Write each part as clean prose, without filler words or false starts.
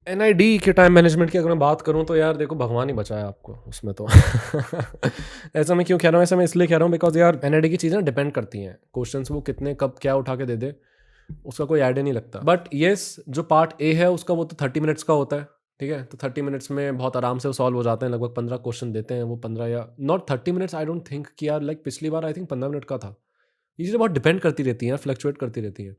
NID के time management की अगर मैं बात करूँ तो यार देखो भगवान ही बचाया आपको उसमें तो। ऐसा मैं क्यों कह रहा हूँ, ऐसा मैं इसलिए कह रहा हूँ बिकॉज यार एनआईडी की चीज़ें डिपेंड करती हैं, क्वेश्चंस वो कितने कब क्या उठा के दे दे उसका कोई आइडिया नहीं लगता। बट येस, जो पार्ट ए है उसका वो तो 30 मिनट्स का होता है, ठीक है। तो 30 मिनट्स में बहुत आराम से वो सॉल्व हो जाते हैं, लगभग 15 क्वेश्चन देते हैं वो, 15 या not 30 minutes, I don't think कि यार लाइक पिछली बार आई थिंक 15 मिनट का था। ये चीज़ें बहुत डिपेंड करती रहती हैं, फ्लक्चुएट करती रहती हैं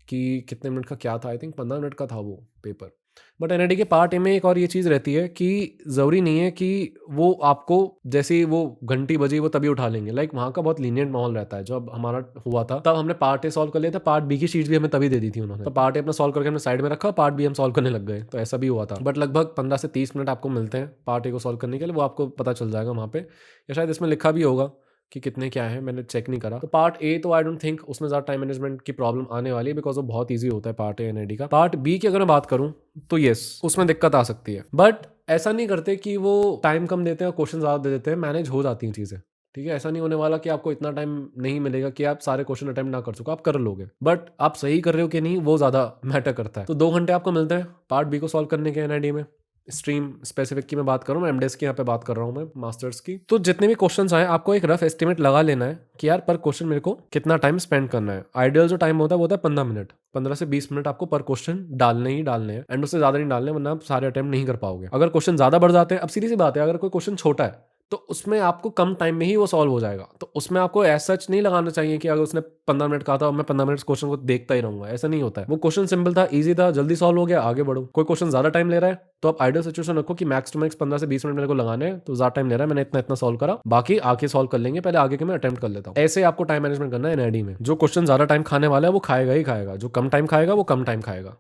कि कितने मिनट का क्या था, आई थिंक 15 मिनट का था वो पेपर। बट एनआईडी के पार्ट ए में एक और ये चीज़ रहती है कि ज़रूरी नहीं है कि वो आपको जैसे ही वो घंटी बजी वो तभी उठा लेंगे। लाइक वहाँ का बहुत लीनियंट माहौल रहता है। जब हमारा हुआ था तब हमने पार्ट ए सॉल्व कर लिया था, पार्ट बी की शीट भी हमें तभी दे दी थी उन्होंने। तो पार्ट ए अपना सॉल्व करके हमने साइड में रखा, पार्ट बी हम सॉल्व करने लग गए, तो ऐसा भी हुआ था। बट लगभग 15 से 30 मिनट आपको मिलते हैं पार्ट ए को सॉल्व करने के लिए, वो आपको पता चल जाएगा वहाँ पे, या शायद इसमें लिखा भी होगा कि कितने क्या है, मैंने चेक नहीं करा। तो पार्ट ए तो आई डोंट थिंक उसमें ज़्यादा टाइम मैनेजमेंट की प्रॉब्लम आने वाली है, बिकॉज वो बहुत ईजी होता है पार्ट ए एनआईडी का। पार्ट बी की अगर मैं बात करूँ तो येस, उसमें दिक्कत आ सकती है। बट ऐसा नहीं करते कि वो टाइम कम देते हैं और क्वेश्चन ज़्यादा दे देते हैं, मैनेज हो जाती हैं चीज़ें, ठीक है। ऐसा नहीं होने वाला कि आपको इतना टाइम नहीं मिलेगा कि आप सारे क्वेश्चन अटेम्प्ट ना कर सको, आप कर लोगे। बट आप सही कर रहे हो कि नहीं वो ज़्यादा मैटर करता है। तो 2 घंटे आपको मिलते हैं पार्ट बी को सॉल्व करने के एनआईडी में। स्ट्रीम स्पेसिफिक की मैं बात करूँ, मैं एमडेस की यहाँ पे बात कर रहा हूँ, मैं मास्टर्स की। तो जितने भी क्वेश्चंस आए आपको एक रफ एस्टिमेट लगा लेना है कि यार पर क्वेश्चन मेरे को कितना टाइम स्पेंड करना है। आइडियल जो टाइम होता है वो होता है 15 मिनट, 15 से 20 मिनट आपको पर क्वेश्चन डालने ही डालने हैं, एंड उससे ज़्यादा नहीं डालने, वरना आप सारे अटेम्प्ट नहीं कर पाओगे। अगर क्वेश्चन ज़्यादा बढ़ जाते हैं, अब सीधी सी बात है, अगर कोई क्वेश्चन छोटा है तो उसमें आपको कम टाइम में ही वो सॉल्व हो जाएगा। तो उसमें आपको ऐसा सच नहीं लगाना चाहिए कि अगर उसने 15 मिनट कहा था और मैं 15 मिनट क्वेश्चन को देखता ही रहूंगा, ऐसा नहीं होता है। वो क्वेश्चन सिंपल था, इजी था, जल्दी सॉल्व हो गया, आगे बढ़ो। कोई क्वेश्चन ज्यादा टाइम ले रहा है तो आप आइडियल सिचुएशन रखो कि मैक्स टू मैक्स 15 से 20 मिनट मेरे को लगाने हैं, तो ज्यादा टाइम ले रहा है, मैंने इतना इतना सॉल्व करा, बाकी आके सॉल्व कर लेंगे, पहले आगे के मैं अटेम्प्ट कर लेता हूँ। ऐसे आपको टाइम मैनेजमेंट करना है एनआईडी में। जो क्वेश्चन ज्यादा टाइम खाने वाला है वो खाएगा ही खाएगा, जो कम टाइम खाएगा वो कम टाइम खाएगा।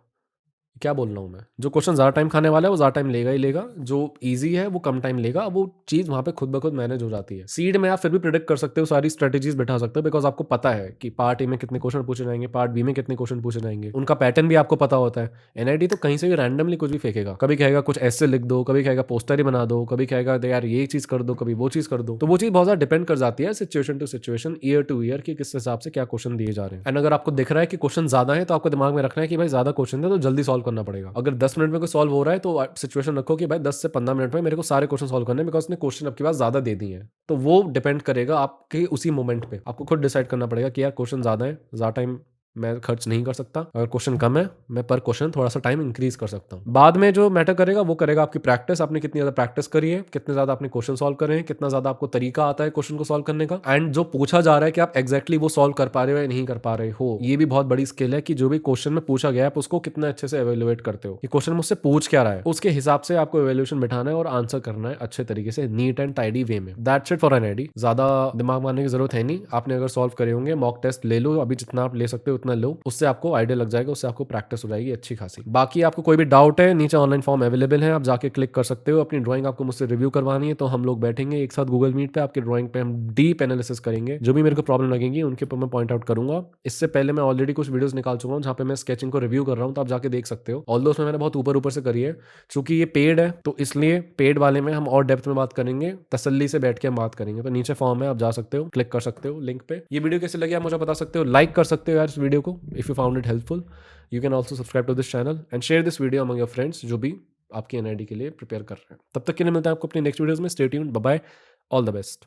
क्या बोल रहा हूँ मैं, जो क्वेश्चन ज़्यादा टाइम खाने वाला है वो ज़्यादा टाइम लेगा ही लेगा, जो इजी है वो कम टाइम लेगा। वो चीज़ वहाँ पे खुद ब खुद मैनेज हो जाती है। सीड में आप फिर भी प्रिडिक्ट कर सकते हो, सारी स्ट्रेटेजीज बैठा सकते हो, बिकॉज आपको पता है कि पार्ट ए में कितने क्वेश्चन पूछे जाएंगे, पार्ट बी में कितने क्वेश्चन पूछे जाएंगे, उनका पैटर्न भी आपको पता होता है। एनआईटी तो कहीं से भी रैंडमली कुछ भी फेंकेगा, कभी कहेगा कुछ ऐसे लिख दो, कभी कहेगा पोस्टर ही बना दो, कभी कहेगा यार ये चीज़ कर दो, कभी वो चीज़ कर दो। तो वो चीज़ बहुत ज़्यादा डिपेंड कर जाती है situation to situation, year to year, कि किस हिसाब से क्या क्वेश्चन दिए जा रहे हैं। एंड अगर आपको दिख रहा है कि क्वेश्चन ज़्यादा है तो आपको दिमाग में रखना है कि भाई ज़्यादा क्वेश्चन है तो जल्दी सॉल्व करना पड़ेगा। अगर 10 मिनट में कोई सॉल्व हो रहा है तो सिचुएशन रखो कि भाई 10 से 15 मिनट में मेरे को सारे क्वेश्चन सॉल्व करने हैं, बिकॉज उसने क्वेश्चन आपके पास ज्यादा दे दिए हैं। तो वो डिपेंड करेगा आपके उसी मोमेंट पे, आपको खुद डिसाइड करना पड़ेगा कि यार क्वेश्चन ज्यादा है, ज्यादा टाइम मैं खर्च नहीं कर सकता, अगर क्वेश्चन कम है मैं पर क्वेश्चन थोड़ा सा टाइम इंक्रीज कर सकता हूँ। बाद में जो मैटर करेगा वो करेगा आपकी प्रैक्टिस, आपने कितनी ज्यादा प्रैक्टिस करी है, कितने ज्यादा आपने क्वेश्चन सॉल्व करे हैं, कितना ज्यादा आपको तरीका आता है क्वेश्चन को सॉल्व करने का, एंड जो पूछा जा रहा है कि आप एक्जैक्टली वो सॉल्व कर पा रहे हो या नहीं कर पा रहे हो। ये भी बहुत बड़ी स्किल है कि जो भी क्वेश्चन में पूछा गया है आप उसको कितना अच्छे से एवेल्युएट करते हो, कि क्वेश्चन मुझसे पूछ क्या रहा है, उसके हिसाब से आपको एवेल्यूएशन बिठाना है और आंसर करना है अच्छे तरीके से, नीट एंड टाइडी वे में। That's it for NID. ज्यादा दिमाग मारने की जरूरत है नहीं, आपने अगर सॉल्व करे होंगे, मॉक टेस्ट ले लो, अभी जितना आप ले सकते हो उतना लो, उससे आपको आइडिया लग जाएगा, उससे आपको प्रैक्टिस हो जाएगी अच्छी खासी। बाकी आपको कोई भी डाउट है, नीचे ऑनलाइन फॉर्म अवेलेबल है, आप जाके क्लिक कर सकते हो। अपनी ड्राइंग आपको मुझसे रिव्यू करवानी है तो हम लोग बैठेंगे एक साथ गूगल मीट पे, आपकी ड्राइंग पे हम डीप एनालिसिस करेंगे, जो भी मेरे को प्रॉब्लम लगेंगी उनके ऊपर मैं पॉइंट आउट करूंगा। इससे पहले मैं ऑलरेडी कुछ वीडियोस निकाल चुका हूँ जहाँ पे मैं स्केचिंग को रिव्यू कर रहा हूँ, तो आप जाके देख सकते हो। ऑल्दो उसमें मैंने बहुत ऊपर ऊपर से करी है, चूंकि ये पेड है तो इसलिए पेड वाले में हम और डेप्थ में बात करेंगे, तसल्ली से बैठ के हम बात करेंगे। तो नीचे फॉर्म है, आप जा सकते हो, क्लिक कर सकते हो लिंक पे। ये वीडियो कैसे लगी आप मुझे बता सकते हो, लाइक कर सकते हो यार इस वीडियो को if you found it helpful. You can also subscribe to this channel and share this video among your friends जो भी आपकी एनआईडी के लिए प्रिपेयर कर रहे हैं। तब तक के लिए मिलते हैं आपको अपनी नेक्स्ट वीडियोस में। Stay tuned, bye bye, all the best.